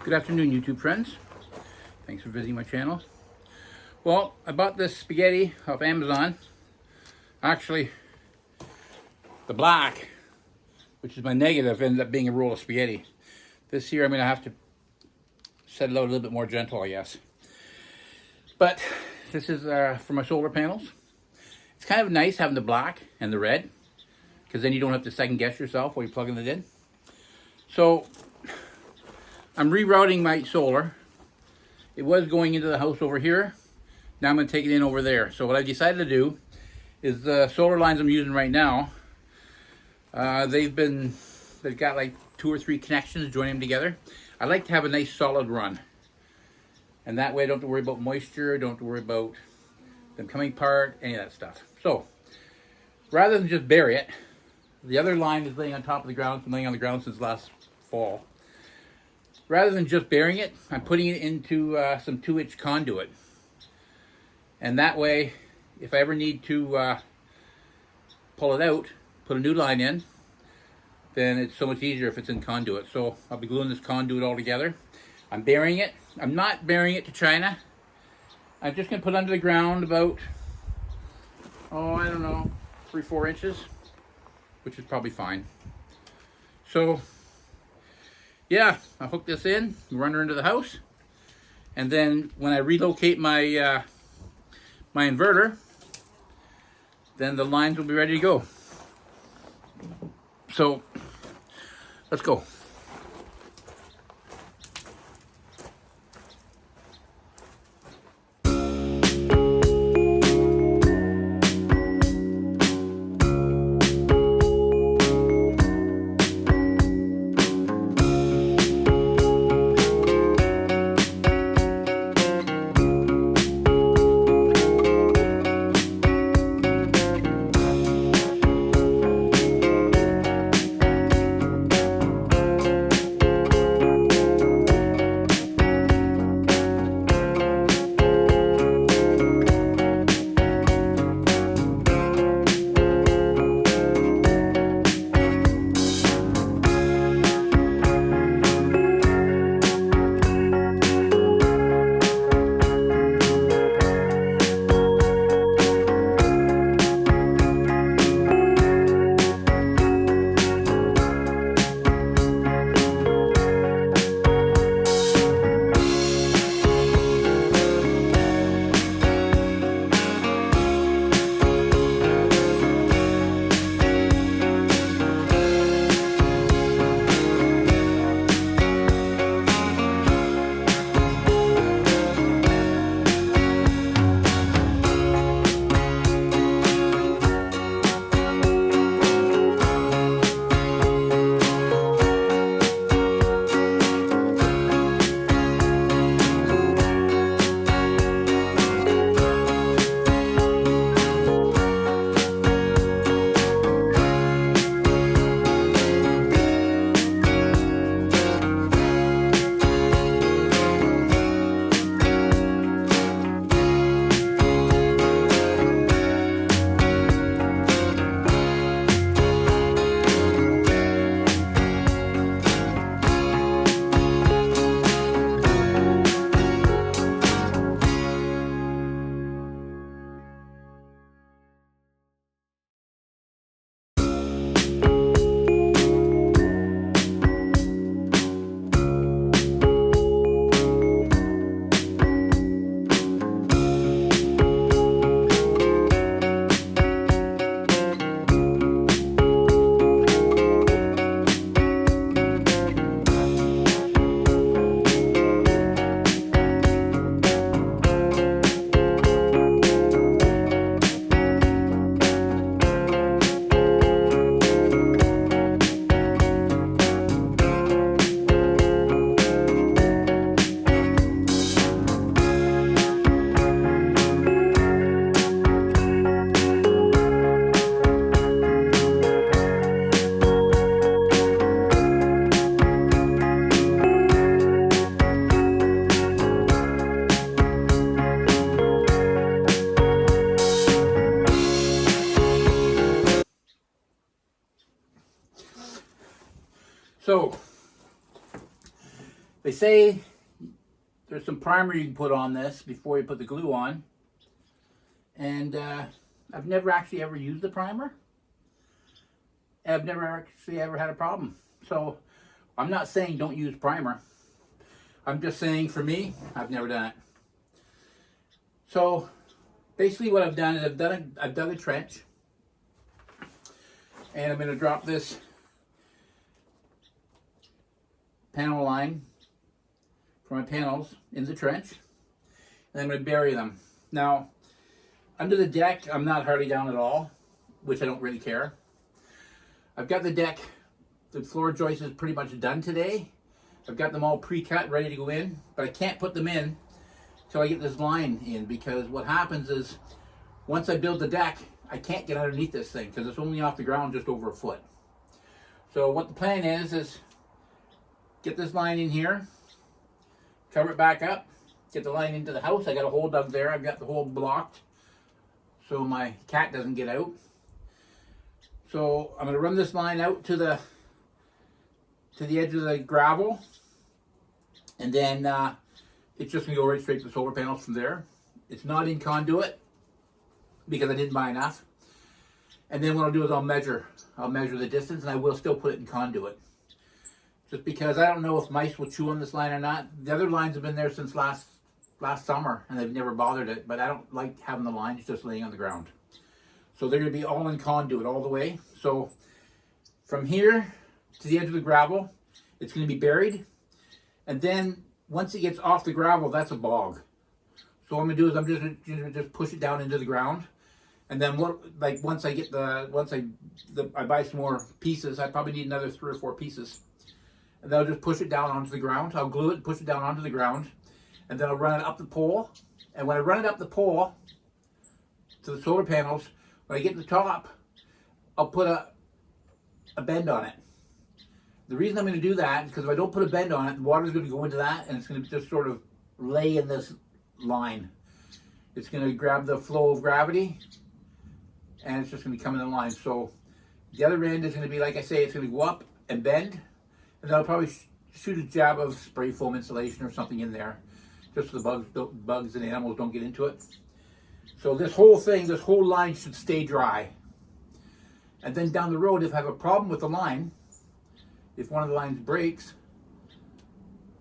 Good afternoon, YouTube friends. Thanks for visiting my channel. Well, I bought this spaghetti off Amazon. Actually, the black, which is my negative, ended up being a roll of spaghetti. This here, I'm going to have to set it out a little bit more gentle, I guess. But this is for my solar panels. It's kind of nice having the black and the red, because then you don't have to second guess yourself while you're plugging it in. So I'm rerouting my solar. It was going into the house over here. Now I'm going to take it in over there. So what I decided to do is the solar lines I'm using right now, they've got like 2 or 3 connections joining them together. I like to have a nice solid run. And that way I don't have to worry about moisture, don't have to worry about them coming apart, any of that stuff. So rather than just bury it, the other line is laying on top of the ground. It's been laying on the ground since last fall. Rather than just burying it, I'm putting it into some 2-inch conduit. And that way, if I ever need to pull it out, put a new line in, then it's so much easier if it's in conduit. So I'll be gluing this conduit all together. I'm burying it. I'm not burying it to China. I'm just going to put it under the ground about, I don't know, 3-4 inches, which is probably fine. So yeah, I'll hook this in, run her into the house, and then when I relocate my my inverter, then the lines will be ready to go. So let's go. So They say there's some primer you can put on this before you put the glue on. And I've never actually ever used the primer. I've never actually ever had a problem. So I'm not saying don't use primer. I'm just saying for me, I've never done it. So basically what I've done is I've dug a trench. And I'm going to drop this panel line for my panels in the trench. And I'm going to bury them. Now, under the deck, I'm not hardly down at all, which I don't really care. I've got the deck, the floor joist is pretty much done today. I've got them all pre-cut, ready to go in, but I can't put them in until I get this line in, because what happens is once I build the deck, I can't get underneath this thing because it's only off the ground just over a foot. So what the plan is get this line in here, cover it back up, get the line into the house. I got a hole dug there. I've got the hole blocked so my cat doesn't get out. So I'm going to run this line out to the edge of the gravel, and then it's just going to go right straight to the solar panels from there. It's not in conduit because I didn't buy enough. And then what I'll do is I'll measure the distance, and I will still put it in conduit. Just because I don't know if mice will chew on this line or not. The other lines have been there since last summer, and they've never bothered it, but I don't like having the lines just laying on the ground. So they're going to be all in conduit all the way. So from here to the edge of the gravel, it's going to be buried. And then once it gets off the gravel, that's a bog. So what I'm going to do is I'm just going to just push it down into the ground. And then once I buy some more pieces, I probably need another 3 or 4 pieces. And then I'll just push it down onto the ground. I'll glue it and push it down onto the ground. And then I'll run it up the pole. And when I run it up the pole to the solar panels, when I get to the top, I'll put a bend on it. The reason I'm going to do that is because if I don't put a bend on it, the water's going to go into that and it's going to just sort of lay in this line. It's going to grab the flow of gravity and it's just going to come in the line. So the other end is going to be, like I say, it's going to go up and bend, and I'll probably shoot a jab of spray foam insulation or something in there, just so the bugs and animals don't get into it. So this whole line should stay dry. And then down the road, if I have a problem with the line, if one of the lines breaks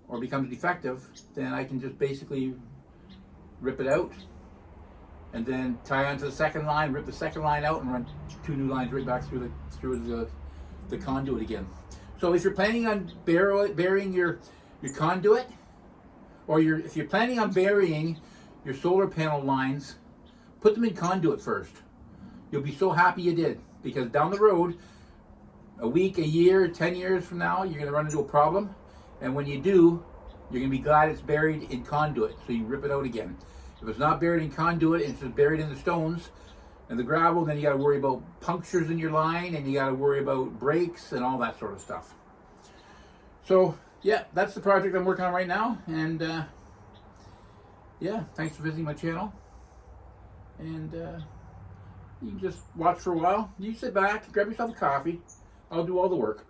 or becomes defective, then I can just basically rip it out and then tie onto the second line, rip the second line out, and run 2 new lines right back through the conduit again. So if you're planning on burying your conduit, or if you're planning on burying your solar panel lines, put them in conduit first. You'll be so happy you did, because down the road, a week, a year, 10 years from now, you're going to run into a problem, and when you do, you're going to be glad it's buried in conduit, so you rip it out again. If it's not buried in conduit and it's just buried in the stones and the gravel, then you got to worry about punctures in your line, and you got to worry about breaks and all that sort of stuff. So yeah, that's the project I'm working on right now, and yeah, thanks for visiting my channel, and you can just watch for a while. You sit back, grab yourself a coffee, I'll do all the work.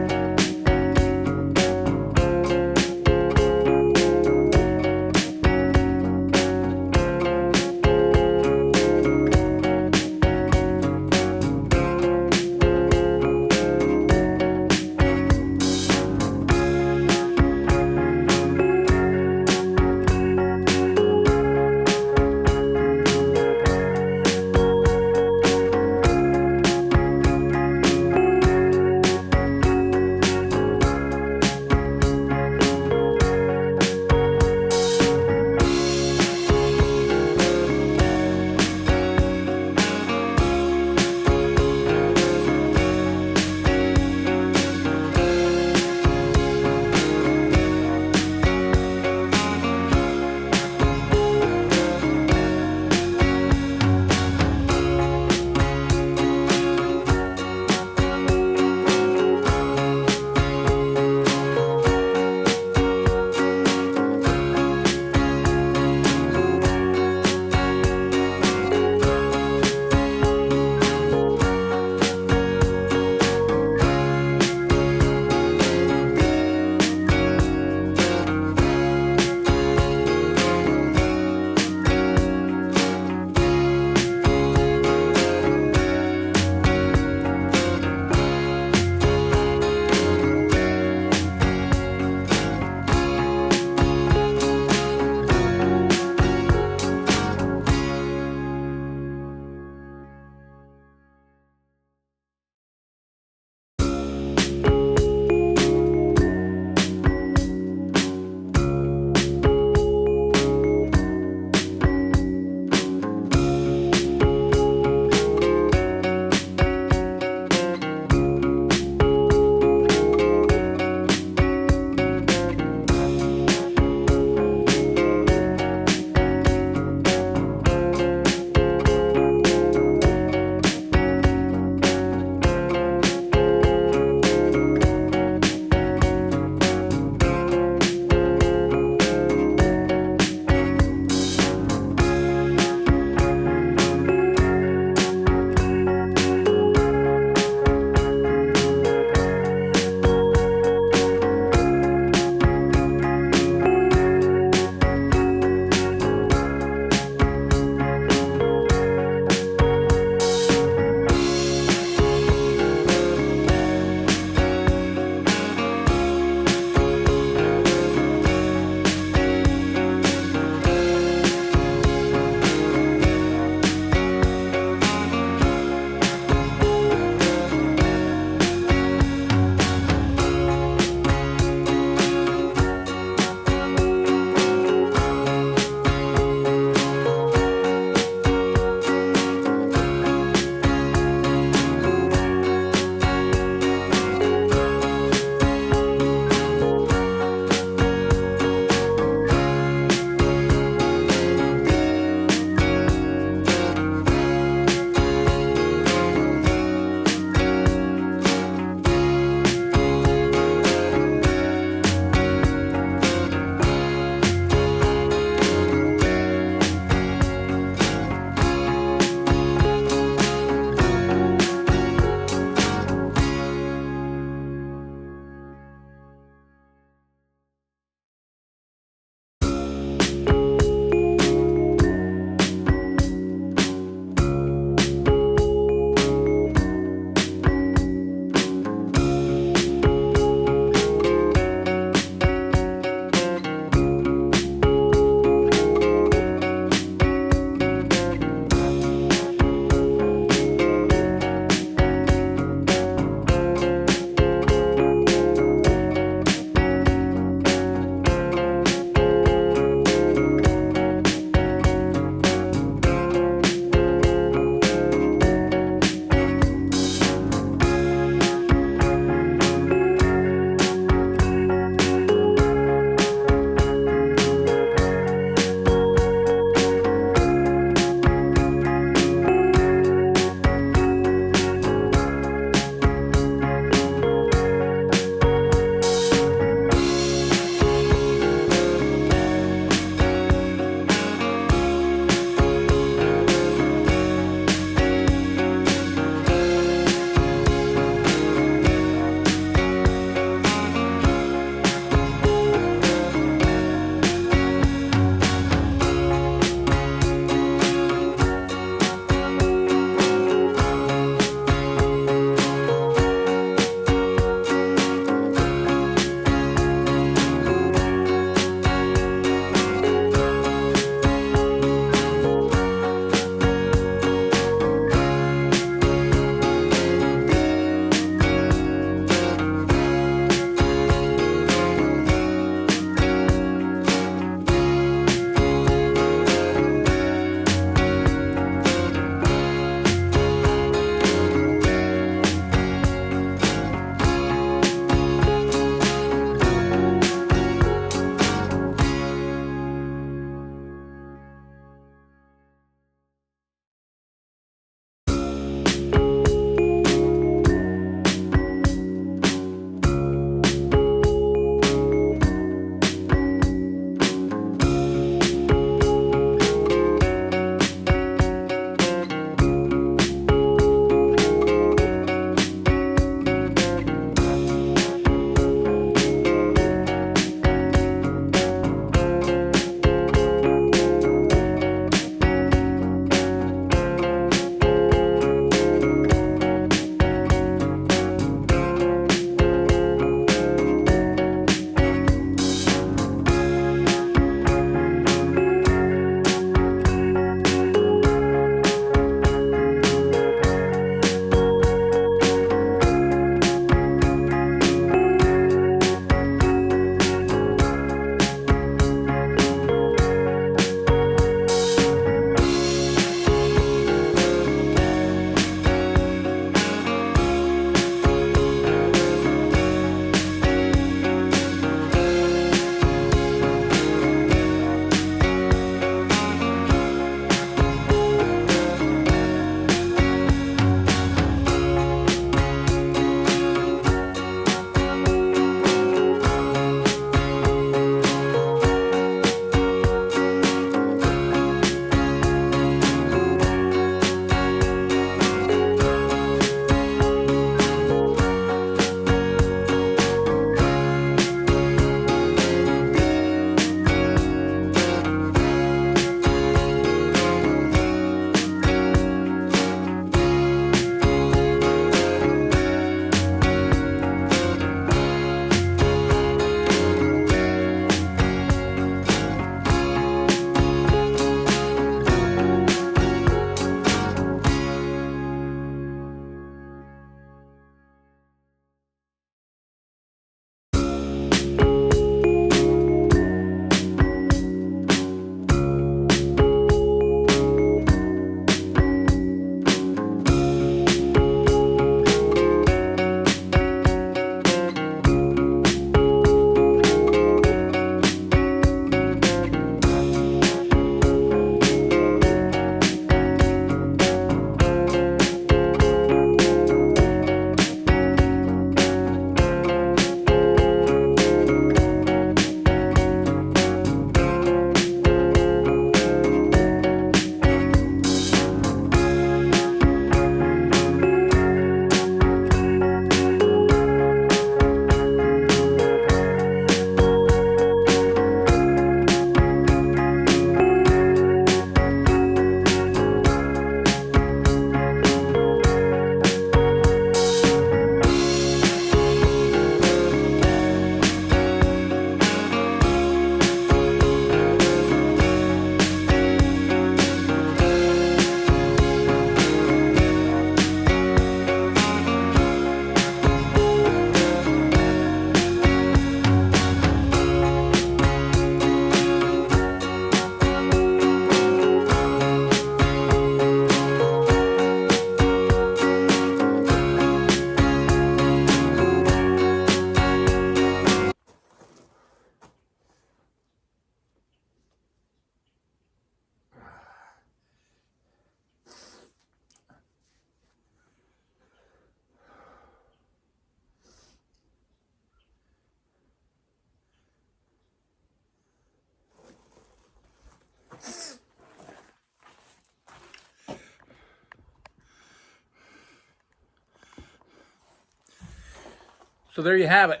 So there you have it.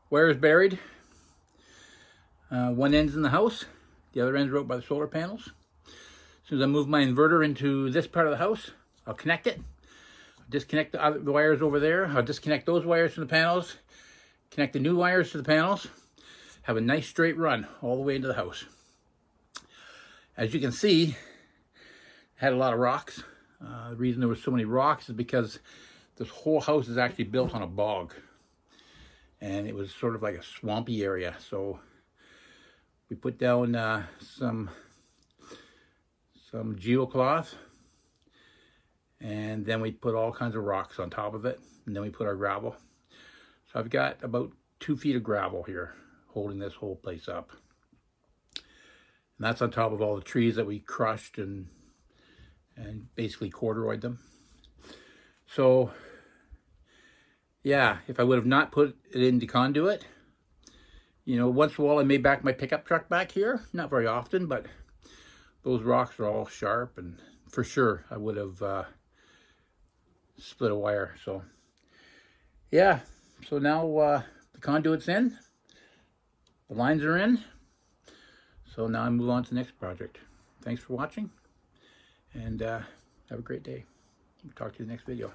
Wire is buried. One end's in the house. The other end's out by the solar panels. As soon as I move my inverter into this part of the house, I'll connect it. I'll disconnect the wires over there. I'll disconnect those wires from the panels. Connect the new wires to the panels. Have a nice straight run all the way into the house. As you can see, it had a lot of rocks. The reason there was so many rocks is because this whole house is actually built on a bog. And it was sort of like a swampy area. So we put down some geocloth, and then we put all kinds of rocks on top of it, and then we put our gravel. So I've got about 2 feet of gravel here holding this whole place up. And that's on top of all the trees that we crushed and basically corduroyed them. So yeah, if I would have not put it into conduit, you know, once in a while I may back my pickup truck back here. Not very often, but those rocks are all sharp, and for sure I would have split a wire. So yeah, so now the conduit's in, the lines are in. So now I move on to the next project. Thanks for watching, and have a great day. We'll talk to you in the next video.